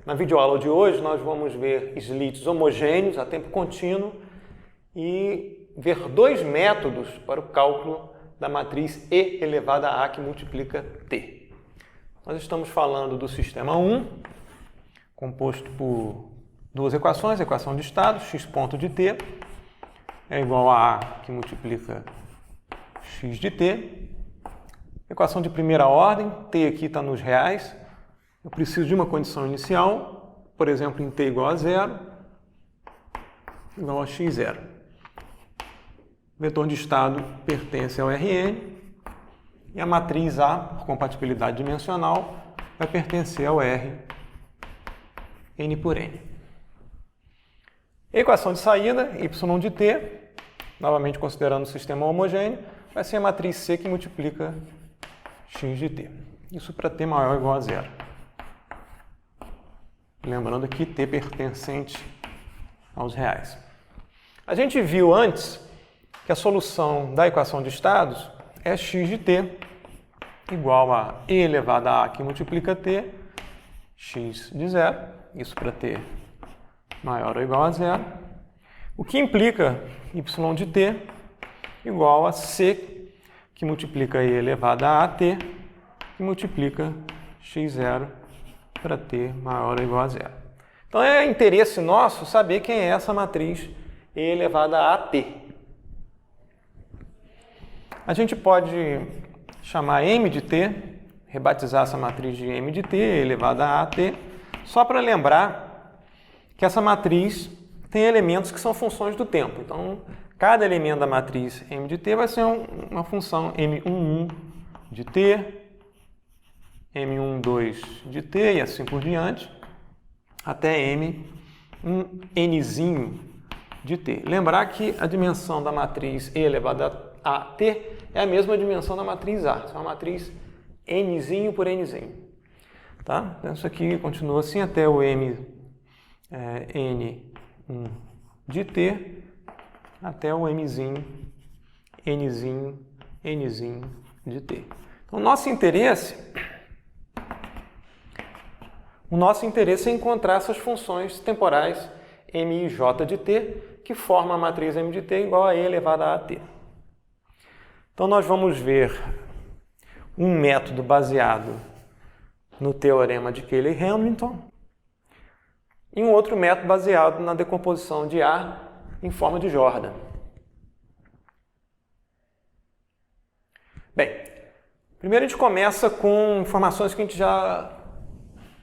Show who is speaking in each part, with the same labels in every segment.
Speaker 1: Na videoaula de hoje nós vamos ver slits homogêneos a tempo contínuo e ver dois métodos para o cálculo da matriz E elevada a que multiplica T. Nós estamos falando do sistema 1, composto por duas equações, a equação de estado, x ponto de t é igual a A que multiplica x de t. Equação de primeira ordem, t aqui está nos reais. Eu preciso de uma condição inicial, por exemplo, em t igual a 0, igual a x0. O vetor de estado pertence ao Rn e a matriz A, por compatibilidade dimensional, vai pertencer ao R, n por n. Equação de saída, y de t, novamente considerando o sistema homogêneo, vai ser a matriz C que multiplica x de t. Isso para t maior ou igual a 0. Lembrando que t pertencente aos reais. A gente viu antes que a solução da equação de estados é x de t igual a e elevado a que multiplica t, x de 0, isso para t maior ou igual a 0, o que implica y de t igual a c que multiplica e elevado a t, que multiplica x0 para t maior ou igual a 0. Então é interesse nosso saber quem é essa matriz e elevada a t. A gente pode chamar m de t, rebatizar essa matriz de m de t elevada a t, só para lembrar que essa matriz tem elementos que são funções do tempo. Então, cada elemento da matriz m de t vai ser uma função m11 de t, m12 de t e assim por diante, até nzinho de t. Lembrar que a dimensão da matriz e elevada a t é a mesma dimensão da matriz A. Isso é uma matriz nzinho por nzinho. Tá? Então, isso aqui continua assim até o n1 de t até o mzinho, nzinho de t. Então, o nosso interesse é encontrar essas funções temporais m e j de t, que formam a matriz m de t igual a e elevada a t. Então, nós vamos ver um método baseado no teorema de Cayley-Hamilton e um outro método baseado na decomposição de A em forma de Jordan. Bem, primeiro a gente começa com informações que a gente já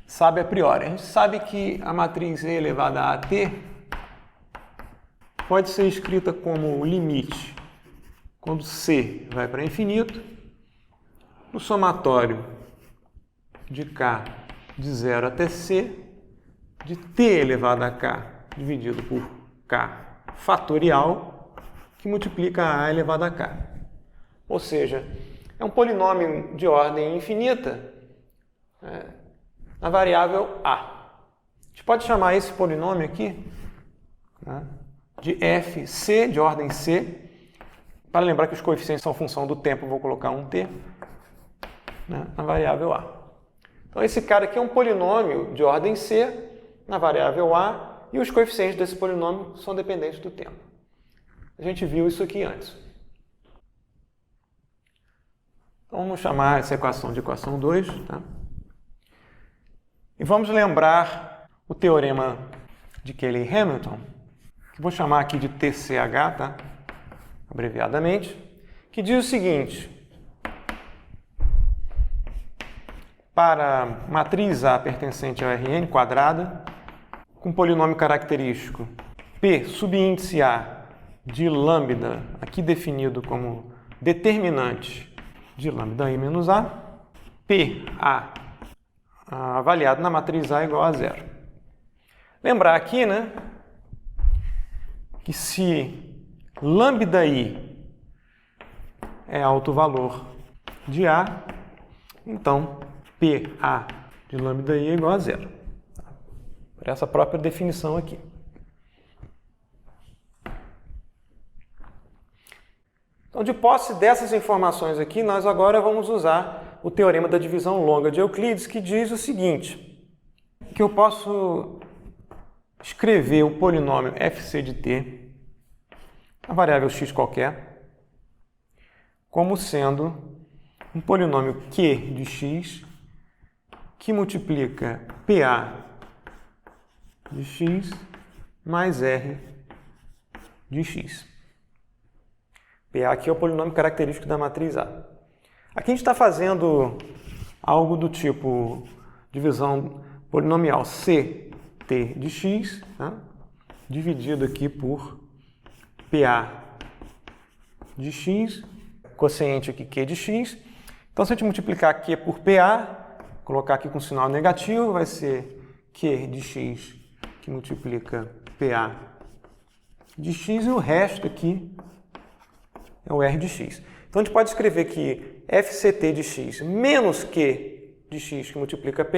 Speaker 1: sabe a priori. A gente sabe que a matriz E elevada a t pode ser escrita como o limite quando C vai para infinito, o somatório de K de 0 até C, de T elevado a K dividido por K fatorial, que multiplica A elevado a K. Ou seja, é um polinômio de ordem infinita na variável A. A gente pode chamar esse polinômio aqui de fc, de ordem C. Para lembrar que os coeficientes são função do tempo, vou colocar um t na variável A. Então, esse cara aqui é um polinômio de ordem C na variável A e os coeficientes desse polinômio são dependentes do tempo. A gente viu isso aqui antes. Então, vamos chamar essa equação de equação 2. Tá? E vamos lembrar o teorema de Cayley-Hamilton, que vou chamar aqui de TCH, tá? Abreviadamente, que diz o seguinte: para matriz A pertencente ao Rn quadrada, com polinômio característico P subíndice A de lambda, aqui definido como determinante de lambda i menos A, PA avaliado na matriz A igual a 0. Lembrar aqui, que se lambda i é alto valor de A, então PA de lambda i é igual a 0. Por essa própria definição aqui. Então, de posse dessas informações aqui, nós agora vamos usar o teorema da divisão longa de Euclides, que diz o seguinte: que eu posso escrever o polinômio fc de t, a variável x qualquer, como sendo um polinômio q de x que multiplica pa de x mais r de x. Pa aqui é o polinômio característico da matriz A. Aqui a gente está fazendo algo do tipo divisão polinomial ct de x, né? Dividido aqui por pa de x, quociente aqui q de x. Então, se a gente multiplicar q por pa, colocar aqui com sinal negativo, vai ser q de x que multiplica pa de x, e o resto aqui é o r de x. Então, a gente pode escrever que fct de x menos q de x que multiplica pa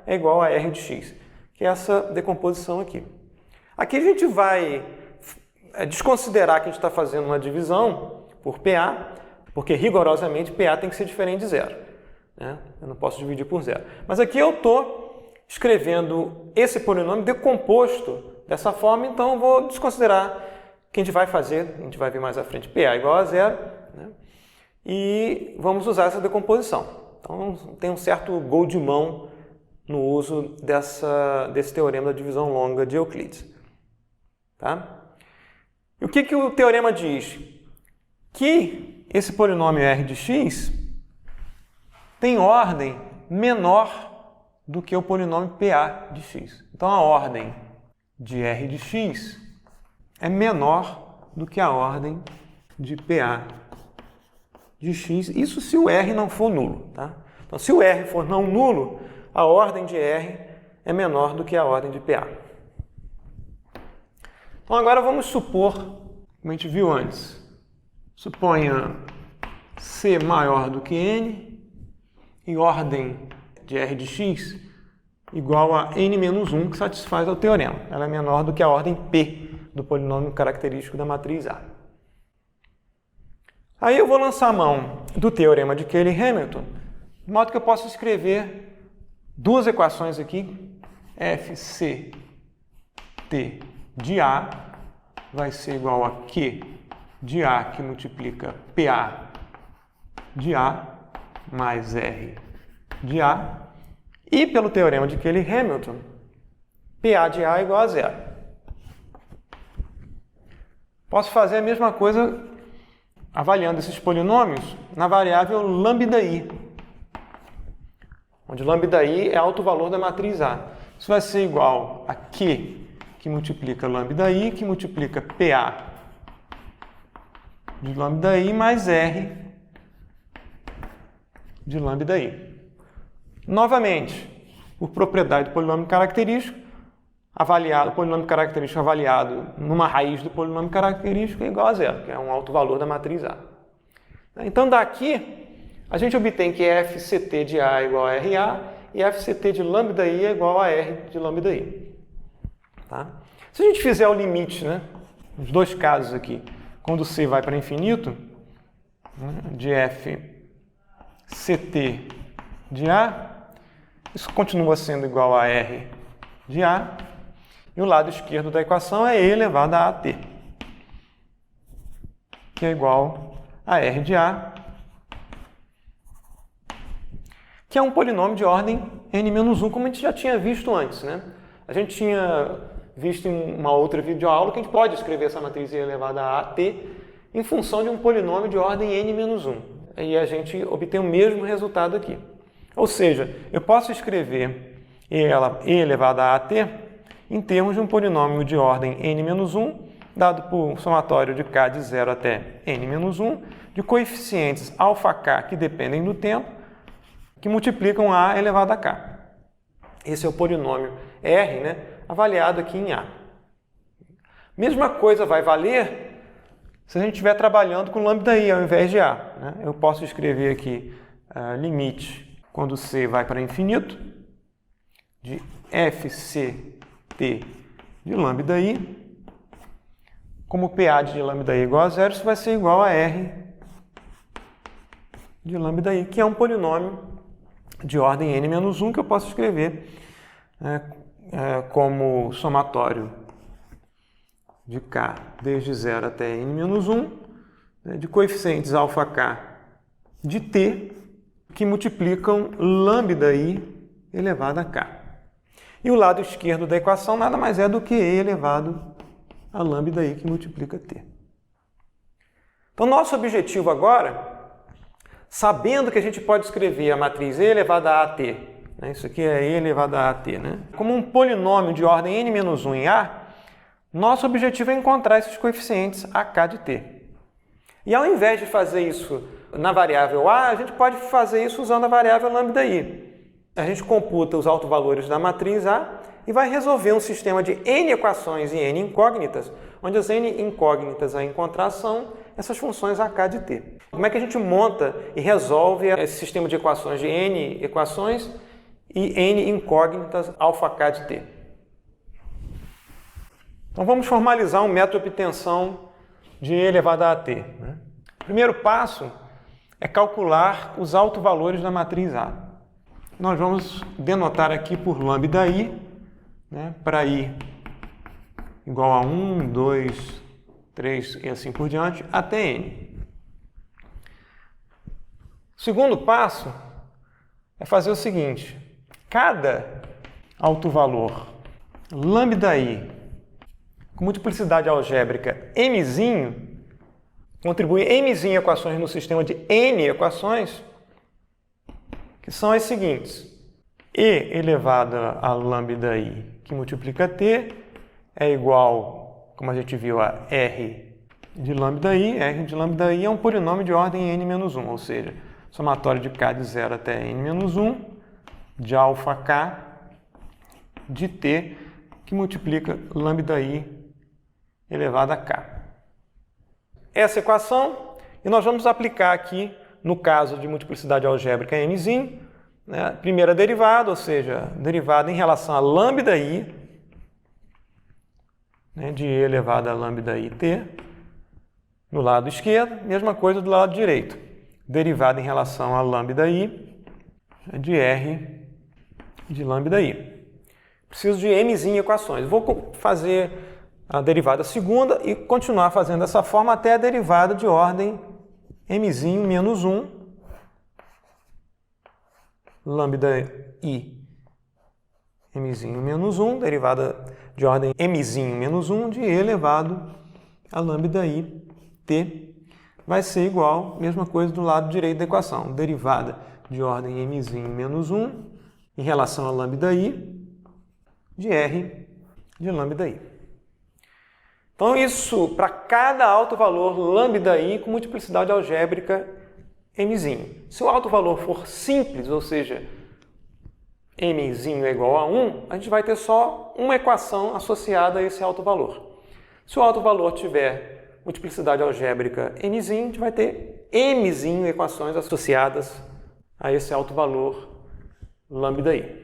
Speaker 1: é igual a r de x, que é essa decomposição aqui. Aqui a gente vai desconsiderar que a gente está fazendo uma divisão por pa, porque rigorosamente pa tem que ser diferente de zero, né? Eu não posso dividir por zero. Mas aqui eu estou escrevendo esse polinômio decomposto dessa forma, então eu vou desconsiderar que a gente vai fazer, a gente vai ver mais à frente, pa igual a zero, né? E vamos usar essa decomposição. Então tem um certo gol de mão no uso desse teorema da divisão longa de Euclides. Tá? E o que o teorema diz? Que esse polinômio r de x tem ordem menor do que o polinômio pa de x. Então a ordem de r de x é menor do que a ordem de pa de x. Isso se o r não for nulo. Tá? Então, se o r for não nulo, a ordem de r é menor do que a ordem de pa. Então, agora vamos supor, como a gente viu antes, suponha c maior do que n e ordem de r de x igual a n menos 1, que satisfaz ao teorema. Ela é menor do que a ordem p do polinômio característico da matriz A. Aí eu vou lançar a mão do teorema de Cayley-Hamilton, de modo que eu possa escrever duas equações aqui, fct de A vai ser igual a Q de A, que multiplica PA de A, mais R de A, e pelo teorema de Cayley-Hamilton, PA de A é igual a zero. Posso fazer a mesma coisa avaliando esses polinômios na variável lambda_i, onde lambda_i é alto valor da matriz A. Isso vai ser igual a Q, que multiplica lambda_i, que multiplica PA de lambda_i, mais R de lambda_i. Novamente, por propriedade do polinômio característico, o polinômio característico avaliado numa raiz do polinômio característico é igual a zero, que é um alto valor da matriz A. Então, daqui, a gente obtém que fct de A é igual a RA e fct de lambda_i é igual a R de lambda_i. Tá? Se a gente fizer o limite, né, nos dois casos aqui, quando C vai para infinito, né, de fct de A, isso continua sendo igual a R de A, e o lado esquerdo da equação é E elevado a AT, que é igual a R de A, que é um polinômio de ordem n-1, como a gente já tinha visto antes, né? A gente tinha visto em uma outra videoaula que a gente pode escrever essa matriz E elevada a AT em função de um polinômio de ordem n-1. E a gente obtém o mesmo resultado aqui. Ou seja, eu posso escrever E elevado a AT em termos de um polinômio de ordem n-1, dado por somatório de k de 0 até n-1, de coeficientes αk que dependem do tempo, que multiplicam A elevado a k. Esse é o polinômio R, né, avaliado aqui em A. Mesma coisa vai valer se a gente estiver trabalhando com lambda_i ao invés de A. Né? Eu posso escrever aqui limite, quando C vai para infinito, de fct de lambda_i, como PA de lambda_i igual a zero, isso vai ser igual a R de lambda_i, que é um polinômio de ordem n-1 que eu posso escrever como somatório de k desde 0 até n-1, de coeficientes αk de t, que multiplicam lambda_i elevado a k. E o lado esquerdo da equação nada mais é do que e elevado a lambda_i, que multiplica t. Então, nosso objetivo agora, sabendo que a gente pode escrever a matriz e elevada a at, isso aqui é e elevado a at, como um polinômio de ordem n-1 em a, nosso objetivo é encontrar esses coeficientes ak de t. E ao invés de fazer isso na variável a, a gente pode fazer isso usando a variável lambda_i. A gente computa os autovalores da matriz A e vai resolver um sistema de n equações e n incógnitas, onde as n incógnitas a encontrar são essas funções ak de t. Como é que a gente monta e resolve esse sistema de equações de n equações e n incógnitas αk de t? Então vamos formalizar um método de obtenção de e elevado a at. O primeiro passo é calcular os autovalores da matriz A. Nós vamos denotar aqui por lambda_i, para i igual a 1, 2, 3 e assim por diante, até n. O segundo passo é fazer o seguinte: cada autovalor lambda_i com multiplicidade algébrica mzinho contribui mzinho equações no sistema de n equações, que são as seguintes: e elevado a lambda_i que multiplica t é igual, como a gente viu, a r de lambda_i. R de lambda_i é um polinômio de ordem n-1, ou seja, somatório de k de 0 até n-1 de αk de t que multiplica lambda_i elevado a k. Essa equação, e nós vamos aplicar aqui, no caso de multiplicidade algébrica mzinho, primeira derivada, ou seja, derivada em relação a lambda_i, de e elevado a lambda_i t, no lado esquerdo, mesma coisa do lado direito, derivada em relação a lambda_i de r de lambda_i. Preciso de mzinho equações. Vou fazer a derivada segunda e continuar fazendo dessa forma até a derivada de ordem mzinho menos 1, lambda_i mzinho menos 1, derivada de ordem mzinho menos 1 de e elevado a lambda_i t, vai ser igual, mesma coisa do lado direito da equação, derivada de ordem mzinho menos 1 em relação a lambda_i de r de lambda_i. Então, isso para cada autovalor lambda_i com multiplicidade algébrica mzinho. Se o autovalor for simples, ou seja, mzinho é igual a 1, a gente vai ter só uma equação associada a esse autovalor. Se o autovalor tiver multiplicidade algébrica mzinho, a gente vai ter mzinho equações associadas a esse autovalor lambda_i.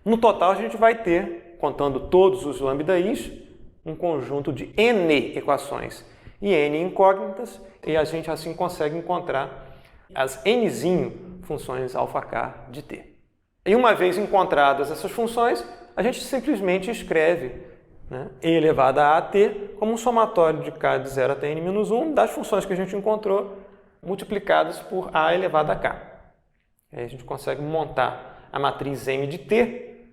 Speaker 1: No total, a gente vai ter, contando todos os lambda_i's, um conjunto de n equações e n incógnitas, e a gente assim consegue encontrar as nzinho funções αk de t. E uma vez encontradas essas funções, a gente simplesmente escreve e elevado a at como um somatório de k de 0 até n-1 das funções que a gente encontrou multiplicadas por a elevado a k. Aí a gente consegue montar a matriz M de t,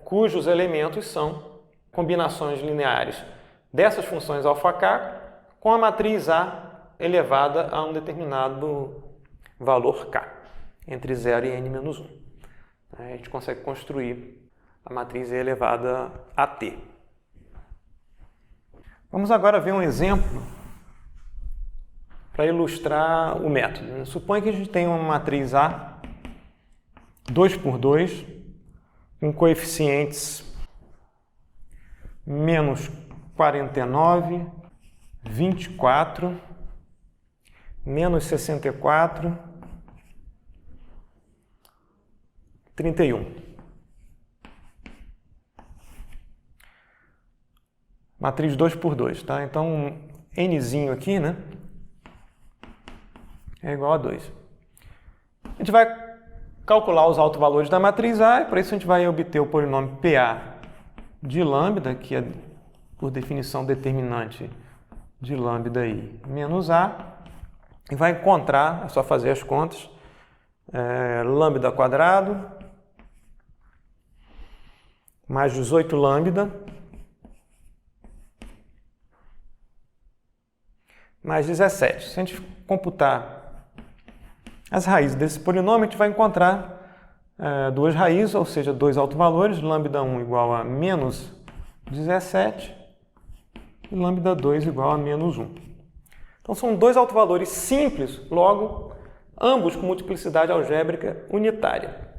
Speaker 1: cujos elementos são combinações lineares dessas funções αk com a matriz A elevada a um determinado valor k, entre 0 e n-1. A gente consegue construir a matriz E elevada a t. Vamos agora ver um exemplo para ilustrar o método. Suponha que a gente tem uma matriz A 2 por 2 com coeficientes menos 49, 24, menos 64, 31. Matriz 2 por 2, tá? Então, nzinho aqui, é igual a 2. A gente vai calcular os autovalores da matriz A, e para isso a gente vai obter o polinômio PA de lambda, que é, por definição, determinante de lambda I menos A, e vai encontrar, é só fazer as contas, lambda quadrado mais 18 lambda mais 17. Se a gente computar as raízes desse polinômio, a gente vai encontrar duas raízes, ou seja, dois autovalores, lambda 1 igual a menos 17 e lambda 2 igual a menos 1. Então, são dois autovalores simples, logo, ambos com multiplicidade algébrica unitária.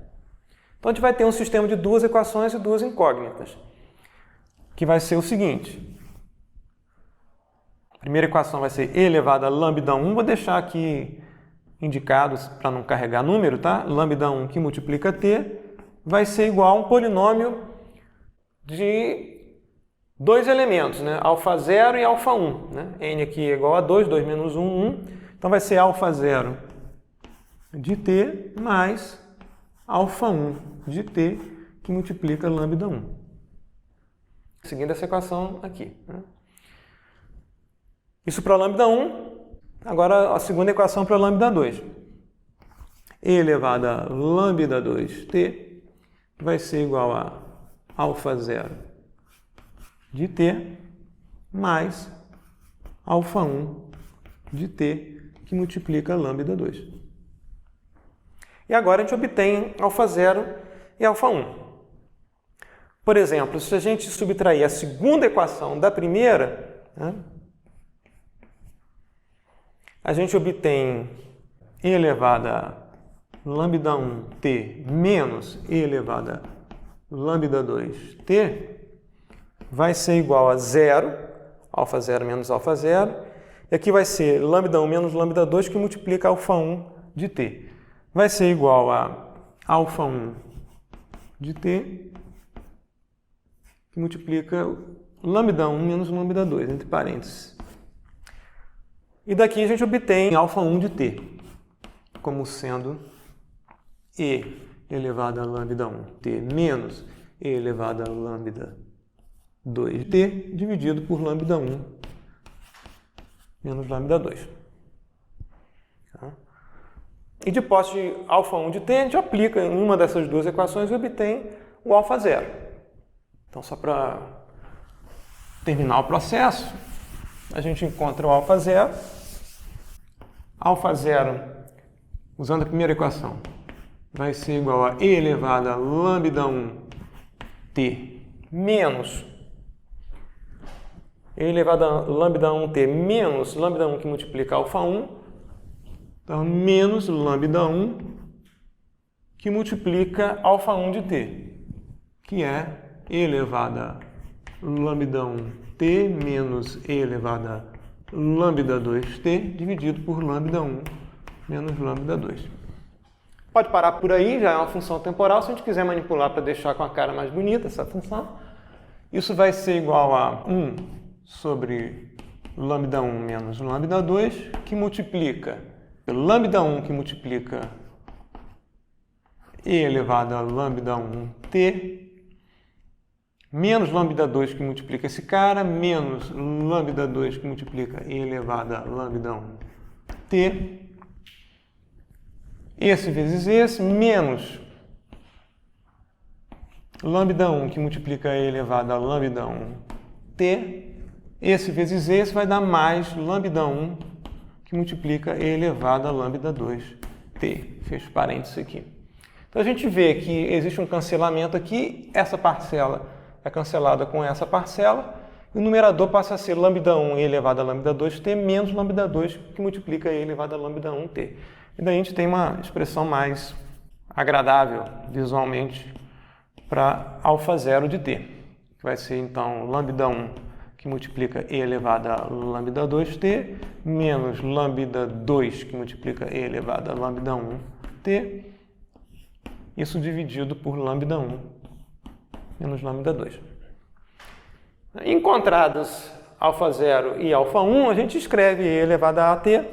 Speaker 1: Então, a gente vai ter um sistema de duas equações e duas incógnitas, que vai ser o seguinte. A primeira equação vai ser e elevado a lambda 1, vou deixar aqui indicados para não carregar número, tá? Lambda 1 que multiplica t vai ser igual a um polinômio de dois elementos, né? Alfa 0 e alfa 1. Né? N aqui é igual a 2, 2 menos 1, 1. Então vai ser alfa 0 de t mais alfa 1 de t que multiplica lambda 1. Seguindo essa equação aqui. Né? Isso para lambda 1. Agora a segunda equação para lambda 2. E elevado a lambda 2t vai ser igual a alfa 0 de t mais alfa 1 de t que multiplica lambda 2. E agora a gente obtém alfa 0 e alfa 1. Por exemplo, se a gente subtrair a segunda equação da primeira, né, a gente obtém e elevado a lambda 1t menos e elevado a lambda 2t vai ser igual a 0, alfa 0 menos alfa 0, e aqui vai ser lambda 1 menos lambda 2 que multiplica alfa 1 de t. Vai ser igual a alfa 1 de t que multiplica lambda 1 menos lambda 2, entre parênteses. E daqui a gente obtém alfa 1 de t, como sendo e elevado a lambda 1t menos e elevado a lambda 2t dividido por lambda 1 menos lambda 2. Tá? E de posse de alfa 1 de t, a gente aplica em uma dessas duas equações e obtém o alfa 0. Então, só para terminar o processo, a gente encontra o alfa 0. Alfa 0, usando a primeira equação, vai ser igual a e elevado a lambda 1t menos e elevado a lambda 1t menos lambda 1 que multiplica alfa 1, então menos lambda 1 que multiplica alfa 1 de t, que é e elevado a lambda 1t menos e elevado a lambda 2t dividido por lambda 1 menos lambda 2. Pode parar por aí, já é uma função temporal. Se a gente quiser manipular para deixar com a cara mais bonita essa função, isso vai ser igual a 1 sobre lambda 1 menos lambda 2, que multiplica lambda 1 que multiplica e elevado a lambda 1t, menos lambda 2 que multiplica esse cara, menos lambda 2 que multiplica e elevado a lambda 1t, esse vezes esse, menos lambda 1 que multiplica e elevado a lambda 1t, esse vezes esse vai dar mais lambda 1 que multiplica e elevado a lambda 2t. Fecho parênteses aqui. Então a gente vê que existe um cancelamento aqui, essa parcela é cancelada com essa parcela, e o numerador passa a ser lambda 1 e elevado a lambda 2t menos lambda 2 que multiplica e elevado a lambda 1t. E daí a gente tem uma expressão mais agradável visualmente para alfa 0 de t, que vai ser então lambda 1 que multiplica e elevado a lambda 2t menos lambda 2 que multiplica e elevado a lambda 1t, isso dividido por lambda 1 menos lambda 2. Encontrados alfa 0 e alfa 1, a gente escreve e elevado a t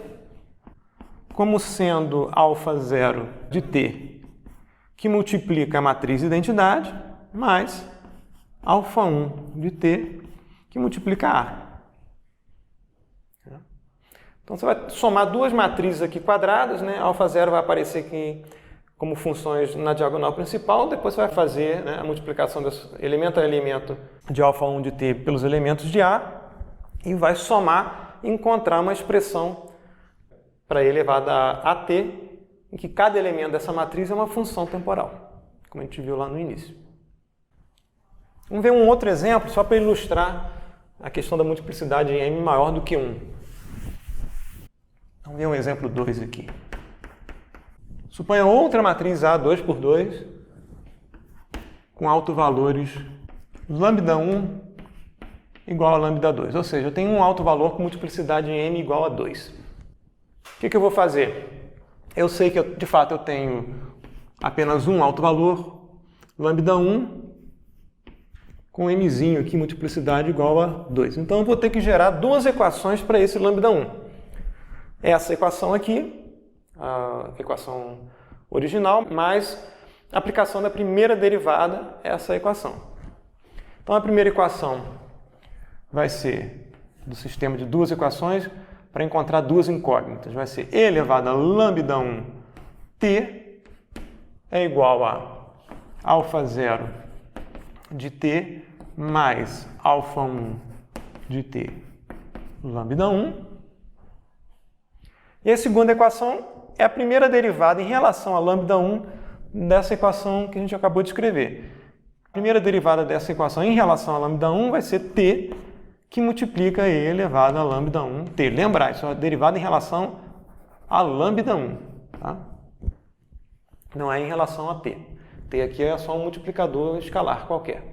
Speaker 1: como sendo alfa 0 de t que multiplica a matriz identidade, mais alfa1 de T, que multiplica A. Então, você vai somar duas matrizes aqui quadradas, né? Alfa 0 vai aparecer aqui como funções na diagonal principal, depois você vai fazer, né, a multiplicação desse elemento a elemento de alfa1 de T pelos elementos de A e vai somar e encontrar uma expressão para E elevada a AT, em que cada elemento dessa matriz é uma função temporal, como a gente viu lá no início. Vamos ver um outro exemplo, só para ilustrar a questão da multiplicidade em M maior do que 1. Vamos ver um exemplo 2 aqui. Suponha outra matriz A 2 por 2 com autovalores lambda1 igual a lambda2. Ou seja, eu tenho um autovalor com multiplicidade em M igual a 2. O que eu vou fazer? Eu sei que, de fato, eu tenho apenas um autovalor, lambda1, com Mzinho aqui, multiplicidade igual a 2. Então, eu vou ter que gerar duas equações para esse lambda1. Essa equação aqui, a equação original, mais a aplicação da primeira derivada, essa equação. Então, a primeira equação vai ser do sistema de duas equações para encontrar duas incógnitas. Vai ser E elevado a lambda1 t é igual a alfa 0 de t mais alfa 1 de t lambda1. E a segunda equação é a primeira derivada em relação a lambda1 dessa equação que a gente acabou de escrever. A primeira derivada dessa equação em relação a lambda1 vai ser t, que multiplica E elevado a lambda1 t. Lembrar, isso é uma derivada em relação a lambda1. Tá? Não é em relação a t. T aqui é só um multiplicador escalar qualquer.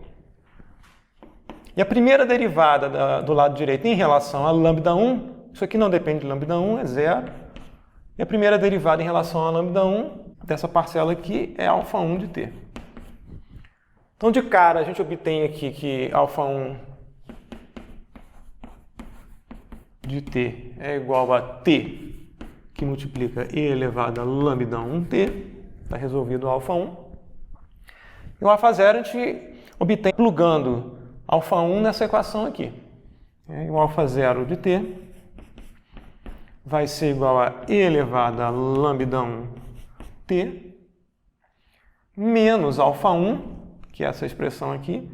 Speaker 1: E a primeira derivada do lado direito em relação a lambda1, isso aqui não depende de lambda1, é 0. E a primeira derivada em relação a lambda1 dessa parcela aqui é alfa 1 de t. Então, de cara, a gente obtém aqui que alfa 1 de t é igual a t, que multiplica E elevado a lambda1t. Está resolvido o alfa 1. E o alfa 0 a gente obtém plugando alfa 1 nessa equação aqui. E o alfa 0 de t vai ser igual a E elevado a lambda1t menos alfa 1, que é essa expressão aqui,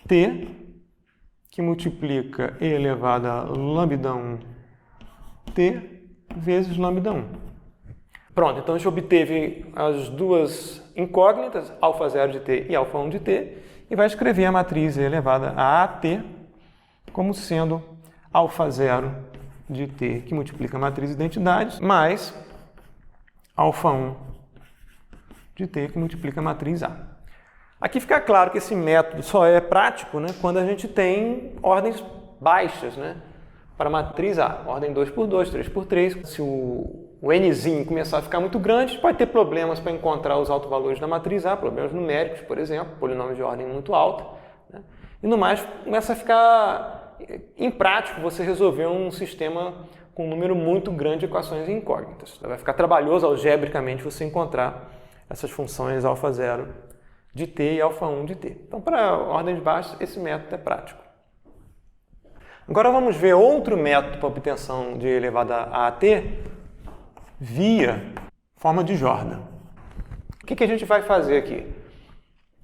Speaker 1: t, que multiplica E elevado a lambda1t vezes lambda1. Pronto, então a gente obteve as duas incógnitas, alfa 0 de t e alfa 1 de t, e vai escrever a matriz E elevada a AT como sendo alfa 0 de t, que multiplica a matriz identidades, mais alfa 1 de t, que multiplica a matriz A. Aqui fica claro que esse método só é prático, né, quando a gente tem ordens baixas, né, para a matriz A. Ordem 2x2, 3x3. Se o nzinho começar a ficar muito grande, pode ter problemas para encontrar os autovalores da matriz A, problemas numéricos, por exemplo, polinômios de ordem muito alta. Né? E no mais, começa a ficar imprático você resolver um sistema com um número muito grande de equações incógnitas. Vai ficar trabalhoso algebricamente você encontrar essas funções alfa 0 de t e alfa 1 de t. Então, para ordens baixas, esse método é prático. Agora vamos ver outro método para obtenção de E elevado a AT via forma de Jordan. O que a gente vai fazer aqui?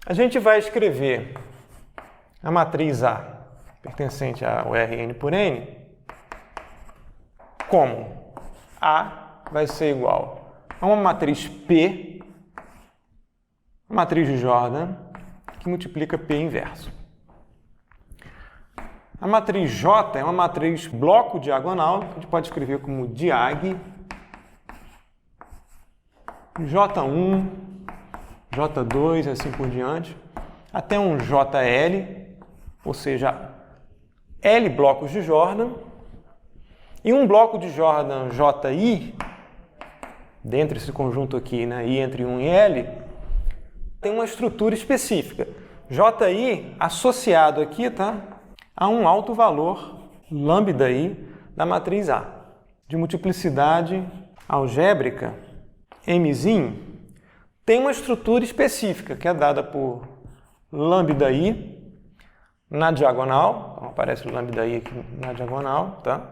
Speaker 1: A gente vai escrever a matriz A pertencente ao Rn por n como A vai ser igual a uma matriz P, uma matriz de Jordan, que multiplica P inverso. A matriz J é uma matriz bloco diagonal, que a gente pode escrever como diag J1, J2 e assim por diante, até um JL, ou seja, L blocos de Jordan, e um bloco de Jordan JI, dentro desse conjunto aqui, né, I entre 1 e L, tem uma estrutura específica. JI associado aqui, tá, a um alto valor lambda I da matriz A. De multiplicidade algébrica, Mzinho tem uma estrutura específica que é dada por lambda i na diagonal. Então, aparece o lambda i aqui na diagonal, tá?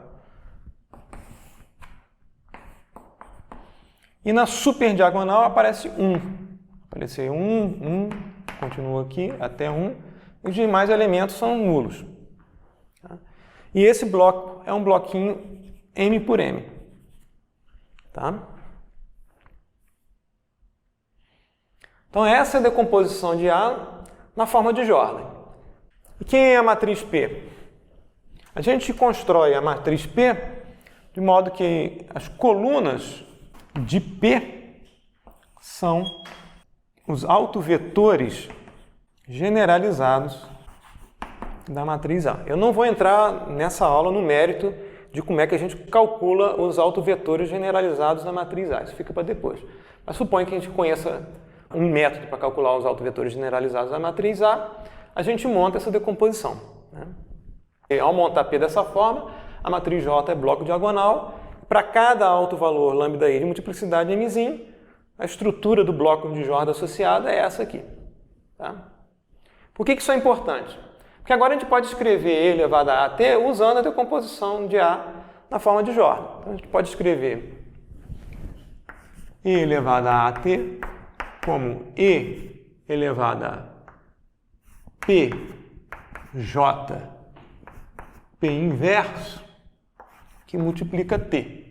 Speaker 1: E na superdiagonal aparece 1. Apareceu 1, continua aqui até 1. E os demais elementos são nulos. Tá? E esse bloco é um bloquinho M por M. Tá? Então essa é a decomposição de A na forma de Jordan. E quem é a matriz P? A gente constrói a matriz P de modo que as colunas de P são os autovetores generalizados da matriz A. Eu não vou entrar nessa aula no mérito de como é que a gente calcula os autovetores generalizados da matriz A. Isso fica para depois. Mas suponho que a gente conheça um método para calcular os autovetores generalizados da matriz A, a gente monta essa decomposição. Né? E ao montar P dessa forma, a matriz J é bloco diagonal. Para cada alto valor lambda i de multiplicidade mzinho, a estrutura do bloco de Jordan associada é essa aqui. Tá? Por que isso é importante? Porque agora a gente pode escrever E elevado a AT usando a decomposição de A na forma de Jordan. Então a gente pode escrever E elevado a AT como E elevado a PJ P inverso que multiplica T.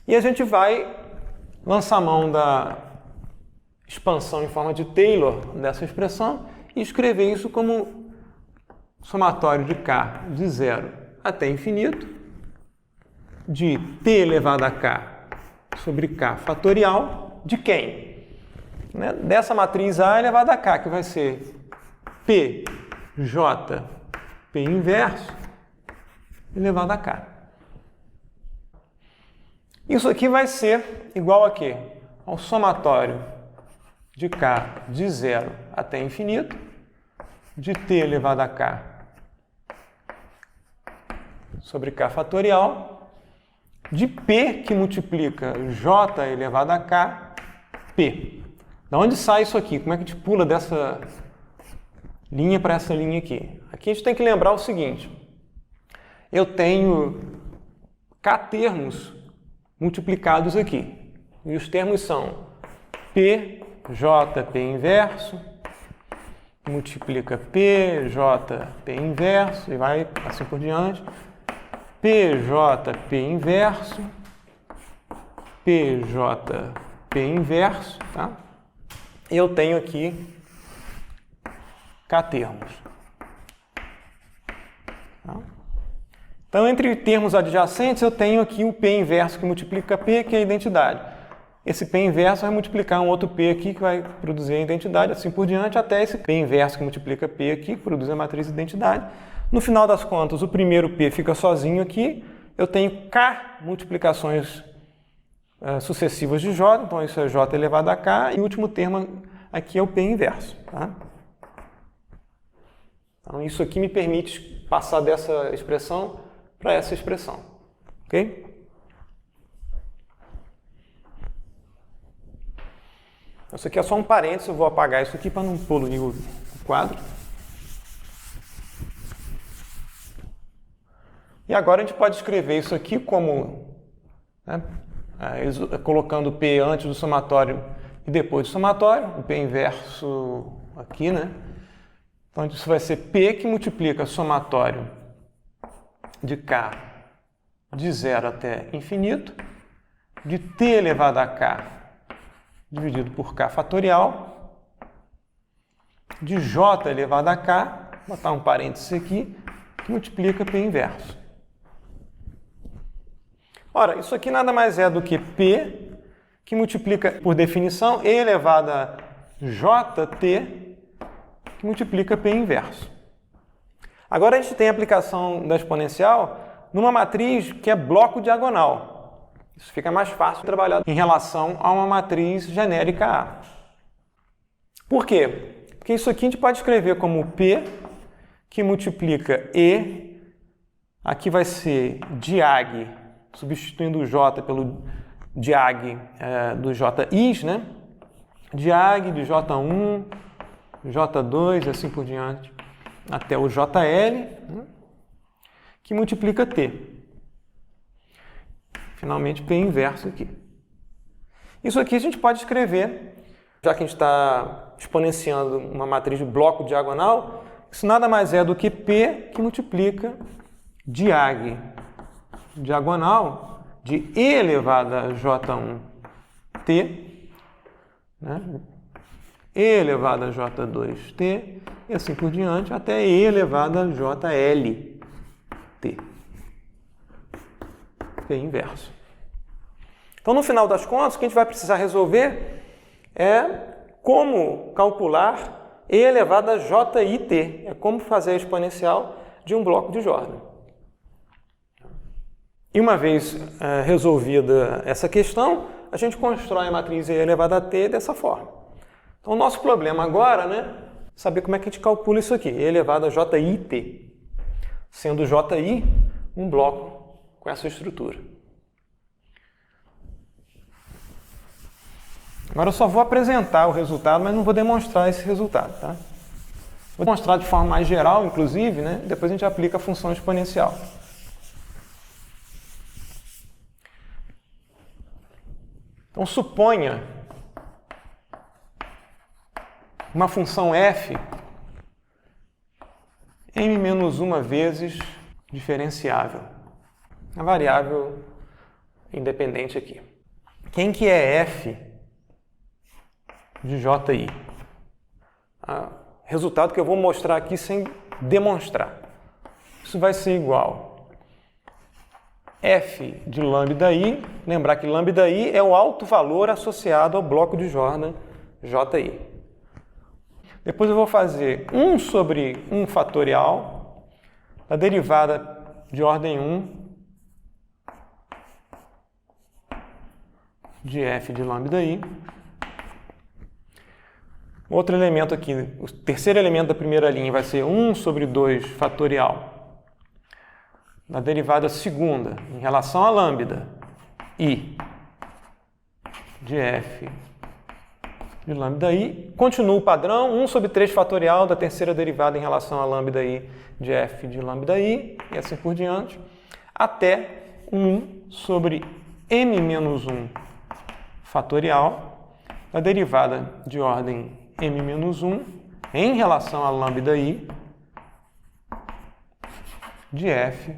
Speaker 1: E a gente vai lançar mão da expansão em forma de Taylor dessa expressão e escrever isso como somatório de K de 0 até infinito de T elevado a K sobre K fatorial de quem? Né? Dessa matriz A elevado a K, que vai ser PJ P inverso elevado a K. Isso aqui vai ser igual a quê? Ao somatório de K de 0 até infinito, de T elevado a K sobre K fatorial, de P que multiplica J elevado a K, P. Da onde sai isso aqui? Como é que a gente pula dessa linha para essa linha aqui? Aqui a gente tem que lembrar o seguinte. Eu tenho K termos multiplicados aqui. E os termos são P, J, P inverso, multiplica P, J, P inverso, e vai assim por diante. P, J, P inverso, P, J, P inverso, tá? Eu tenho aqui K termos. Tá? Então, entre termos adjacentes, eu tenho aqui o P inverso que multiplica P, que é a identidade. Esse P inverso vai multiplicar um outro P aqui, que vai produzir a identidade, assim por diante, até esse P inverso que multiplica P aqui, que produz a matriz de identidade. No final das contas, o primeiro P fica sozinho aqui. Eu tenho K multiplicações sucessivas de J, então isso é J elevado a K, e o último termo aqui é o P inverso. Tá? Então, isso aqui me permite passar dessa expressão para essa expressão, ok? Isso aqui é só um parênteses, eu vou apagar isso aqui para não poluir o quadro. E agora a gente pode escrever isso aqui como, né, colocando P antes do somatório e depois do somatório, o P inverso aqui, né? Então isso vai ser P que multiplica somatório de K de 0 até infinito, de T elevado a K dividido por K fatorial, de J elevado a K, vou botar um parênteses aqui, que multiplica P inverso. Ora, isso aqui nada mais é do que P, que multiplica, por definição, E elevado a JT, que multiplica P inverso. Agora a gente tem a aplicação da exponencial numa matriz que é bloco diagonal. Isso fica mais fácil de trabalhar em relação a uma matriz genérica A. Por quê? Porque isso aqui a gente pode escrever como P, que multiplica E, aqui vai ser diag, substituindo o J pelo diag do JIs, né? diag de J1, J2 e assim por diante, até o JL, né, que multiplica T. Finalmente, P inverso aqui. Isso aqui a gente pode escrever, já que a gente está exponenciando uma matriz de bloco diagonal, isso nada mais é do que P que multiplica diag diagonal de E elevado a J1T, né? E elevado a J2T, e assim por diante, até E elevado a JLT. P inverso. Então, no final das contas, o que a gente vai precisar resolver é como calcular E elevado a JIT. É como fazer a exponencial de um bloco de Jordan. E uma vez resolvida essa questão, a gente constrói a matriz E elevado a T dessa forma. Então, o nosso problema agora, né, é saber como é que a gente calcula isso aqui, E elevado a JIT, sendo JI um bloco com essa estrutura. Agora eu só vou apresentar o resultado, mas não vou demonstrar esse resultado, tá? Vou demonstrar de forma mais geral, inclusive, né? Depois a gente aplica a função exponencial. Então, suponha uma função f m-1 vezes diferenciável. A variável independente aqui. Quem que é f de JI? Resultado que eu vou mostrar aqui sem demonstrar. Isso vai ser igual f de lambda-i, lembrar que lambda-i é o alto valor associado ao bloco de Jordan JI. Depois eu vou fazer 1 sobre 1 fatorial da derivada de ordem 1 de f de lambda-i. Outro elemento aqui, o terceiro elemento da primeira linha vai ser 1 sobre 2 fatorial da derivada segunda em relação a lambda i de f de lambda-i. Continua o padrão, 1 sobre 3 fatorial da terceira derivada em relação a lambda-i de f de lambda-i, e assim por diante, até 1 sobre m-1 fatorial da derivada de ordem m-1 em relação a lambda-i de f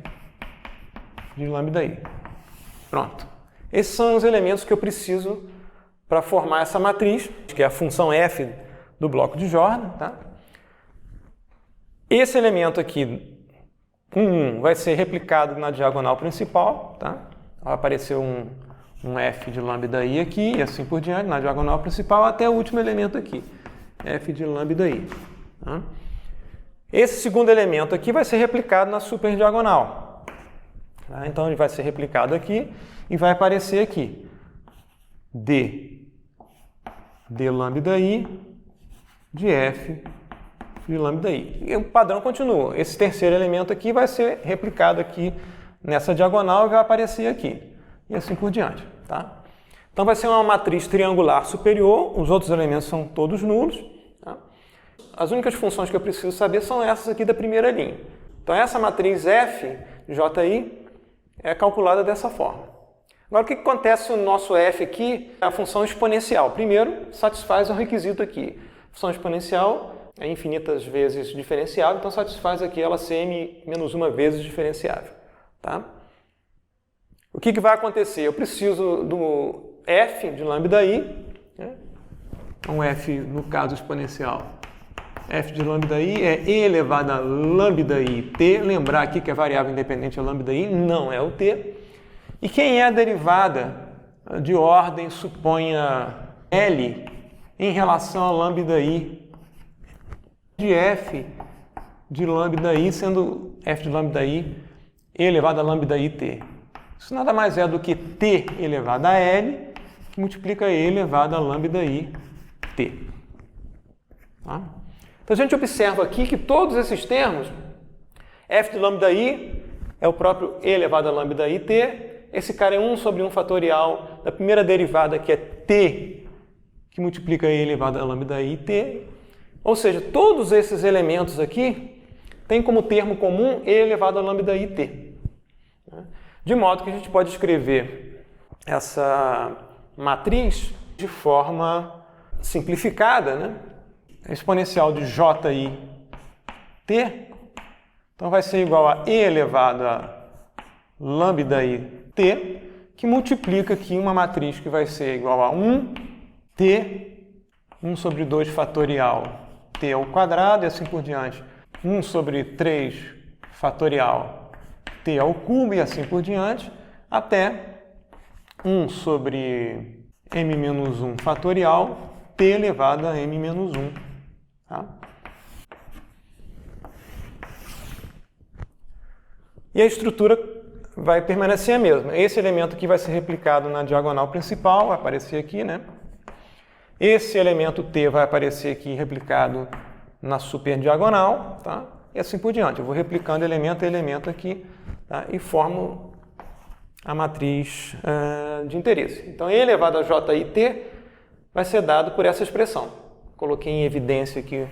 Speaker 1: de lambda-i. Pronto. Esses são os elementos que eu preciso para formar essa matriz, que é a função f do bloco de Jordan. Tá? Esse elemento aqui, 1, vai ser replicado na diagonal principal. Tá? Vai aparecer um f de lambda-i aqui e assim por diante, na diagonal principal, até o último elemento aqui, f de lambda-i. Tá? Esse segundo elemento aqui vai ser replicado na superdiagonal. Tá? Então, ele vai ser replicado aqui e vai aparecer aqui d lambda-i de f de lambda-i. E o padrão continua. Esse terceiro elemento aqui vai ser replicado aqui nessa diagonal e vai aparecer aqui. E assim por diante. Tá? Então, vai ser uma matriz triangular superior, os outros elementos são todos nulos. Tá? As únicas funções que eu preciso saber são essas aqui da primeira linha. Então, essa matriz f de JI é calculada dessa forma. Agora, o que acontece no nosso f aqui? A função exponencial. Primeiro, satisfaz o requisito aqui. A função exponencial é infinitas vezes diferenciável, então satisfaz aqui ela ser m-1 vezes diferenciável. Tá? O que vai acontecer? Eu preciso do f de lambda-i, né? Um f, no caso exponencial, f de lambda-i é e elevado a lambda-i t. Lembrar aqui que a variável independente é lambda-i, não é o t. E quem é a derivada de ordem, suponha L, em relação a lambda-i de f de lambda-i, sendo f de lambda-i e elevado a lambda-i t. Isso nada mais é do que t elevado a L, que multiplica e elevado a lambda-i t. Tá? Então, a gente observa aqui que todos esses termos, f de lambda-i é o próprio e elevado a lambda-i t, esse cara é 1 sobre 1 fatorial da primeira derivada, que é t, que multiplica E elevado a lambda IT. Ou seja, todos esses elementos aqui têm como termo comum E elevado a lambda IT. De modo que a gente pode escrever essa matriz de forma simplificada, né? A exponencial de JIT, então vai ser igual a E elevado a lambda IT, que multiplica aqui uma matriz que vai ser igual a 1T, 1 sobre 2 fatorial T ao quadrado e assim por diante. 1 sobre 3 fatorial T ao cubo e assim por diante, até 1 sobre m-1 fatorial T elevado a m-1. Tá? E a estrutura vai permanecer a mesma. Esse elemento aqui vai ser replicado na diagonal principal, vai aparecer aqui, né? Esse elemento T vai aparecer aqui replicado na superdiagonal, tá? E assim por diante. Eu vou replicando elemento a elemento aqui, tá? E formo a matriz de interesse. Então, E elevado a JIT vai ser dado por essa expressão. Coloquei em evidência aqui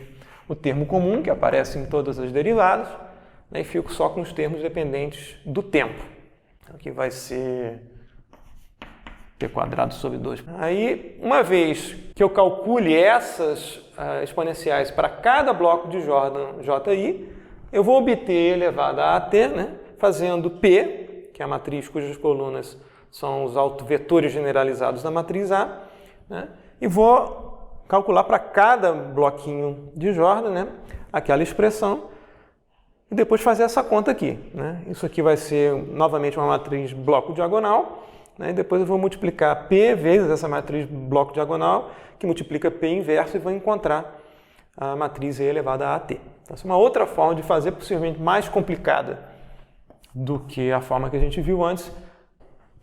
Speaker 1: o termo comum, que aparece em todas as derivadas, né? E fico só com os termos dependentes do tempo. Aqui vai ser T quadrado sobre 2. Aí, uma vez que eu calcule essas exponenciais para cada bloco de Jordan JI, eu vou obter E elevado a AT, né? Fazendo P, que é a matriz cujas colunas são os autovetores generalizados da matriz A, né? E vou calcular para cada bloquinho de Jordan, né? Aquela expressão, e depois fazer essa conta aqui, né? Isso aqui vai ser novamente uma matriz bloco diagonal, né? E depois eu vou multiplicar P vezes essa matriz bloco diagonal, que multiplica P inverso, e vou encontrar a matriz E elevada a AT. Então, essa é uma outra forma de fazer, possivelmente mais complicada do que a forma que a gente viu antes,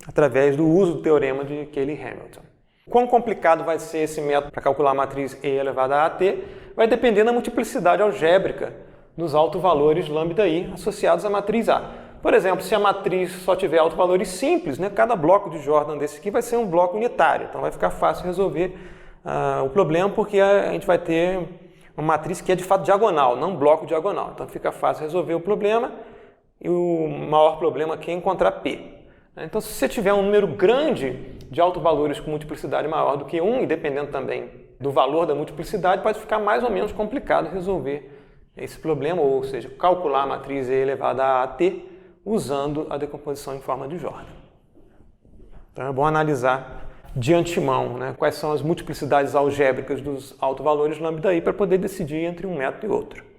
Speaker 1: através do uso do teorema de Cayley-Hamilton. Quão complicado vai ser esse método para calcular a matriz E elevada a AT vai depender da multiplicidade algébrica dos autovalores lambda-i associados à matriz A. Por exemplo, se a matriz só tiver autovalores simples, né, cada bloco de Jordan desse aqui vai ser um bloco unitário. Então vai ficar fácil resolver o problema, porque a gente vai ter uma matriz que é de fato diagonal, não bloco diagonal. Então fica fácil resolver o problema, e o maior problema aqui é encontrar P. Então, se você tiver um número grande de autovalores com multiplicidade maior do que 1, e dependendo também do valor da multiplicidade, pode ficar mais ou menos complicado resolver esse problema, ou seja, calcular a matriz E elevada a AT usando a decomposição em forma de Jordan. Então é bom analisar de antemão, né, quais são as multiplicidades algébricas dos autovalores lambda-i para poder decidir entre um método e outro.